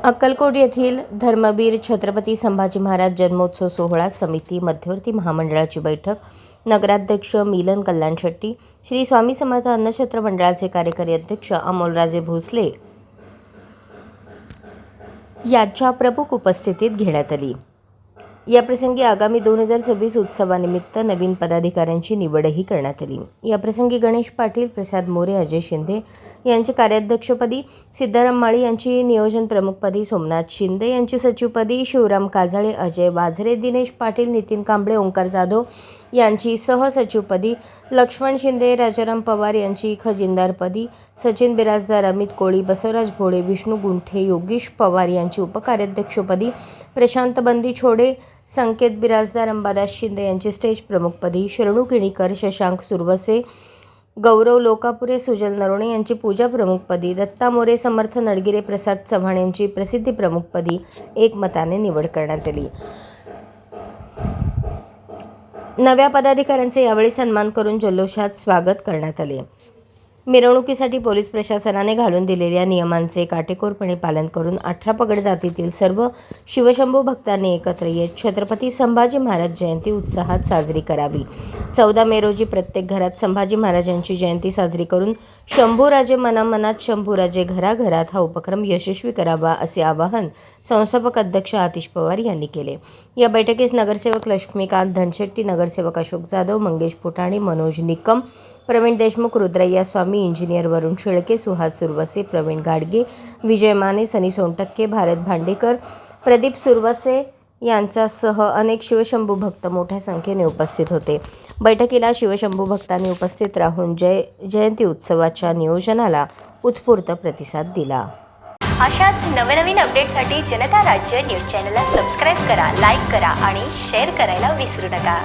अक्कलकोट येथील धर्मवीर छत्रपती संभाजी महाराज जन्मोत्सव सोहळा समिती मध्यवर्ती महामंडळाची बैठक नगराध्यक्ष मिलन कल्याण शेट्टी, श्री स्वामी समर्थ अन्नछत्र मंडळाचे कार्यकारी अध्यक्ष अमोलराजे भोसले यांच्या प्रमुख उपस्थितीत घेण्यात आली। याप्रसंगी आगामी 2026 उत्सवानिमित्त नवीन पदाधिकाऱ्यांची निवडही करण्यात आली। याप्रसंगी गणेश पाटील, प्रसाद मोरे, अजय शिंदे यांची कार्याध्यक्षपदी, सिद्धाराम माळी यांची नियोजन प्रमुखपदी, सोमनाथ शिंदे यांची सचिवपदी, शिवराम काजळे, अजय वाझरे, दिनेश पाटील, नितीन कांबळे, ओंकार जाधव यांची सहसचिवपदी, लक्ष्मण शिंदे, राजाराम पवार यांची खजिनदारपदी, सचिन बिराजदार, अमित कोळी, बसवराज भोळे, विष्णू गुंठे, योगेश पवार यांची उपकार्याध्यक्षपदी, प्रशांत बंदी छोडे, संकेत बिराजदार, अंबादास शिंदे यांची स्टेज प्रमुखपदी, शरणू किणीकर, शशांक सुरवसे, गौरव लोकापुरे, सुजल नरोणे यांची पूजा प्रमुखपदी, दत्ता मोरे, समर्थ नडगिरे, प्रसाद चव्हाण यांची प्रसिद्धी प्रमुखपदी एकमताने निवड करण्यात आली। नव्या पदाधिकाऱ्यांचे यावेळी सन्मान करून जल्लोषात स्वागत करण्यात आले। मिरवणुकीसाठी पोलीस प्रशासनाने घालून दिलेल्या नियमांचे काटेकोरपणे पालन करून 18 पगड जातीतील सर्व शिवशंभू भक्तांनी एकत्र येत छत्रपती संभाजी महाराज जयंती उत्साहात साजरी करावी। 14 मे रोजी प्रत्येक घरात संभाजी महाराजांची जयंती साजरी करून शंभूराजे मनामनात, शंभूराजे घराघरात हा उपक्रम यशस्वी करावा असे आवाहन संस्थापक अध्यक्ष आतिश पवार यांनी केले। या बैठकीस नगरसेवक लक्ष्मीकांत धनशेट्टी, नगरसेवक अशोक जाधव, मंगेश पुटाणी, मनोज निकम, प्रवीण देशमुख, रुद्रय्या स्वामी, इंजिनियर वरुण शेळके, सुहास सुरवसे, प्रवीण गाडगे, विजय माने, सनी सोनटक्के, भारत भांडेकर, प्रदीप सुरवसे यांच्यासह अनेक शिवशंभू भक्त मोठ्या संख्येने उपस्थित होते। बैठकीला शिवशंभू भक्तांनी उपस्थित राहून जयंती उत्सवाच्या नियोजनाला उत्स्फूर्त प्रतिसाद दिला। अशाच नवनवीन अपडेटसाठी जनता राज्य न्यूज चॅनलला सबस्क्राईब करा, लाईक करा आणि शेअर करायला विसरू नका।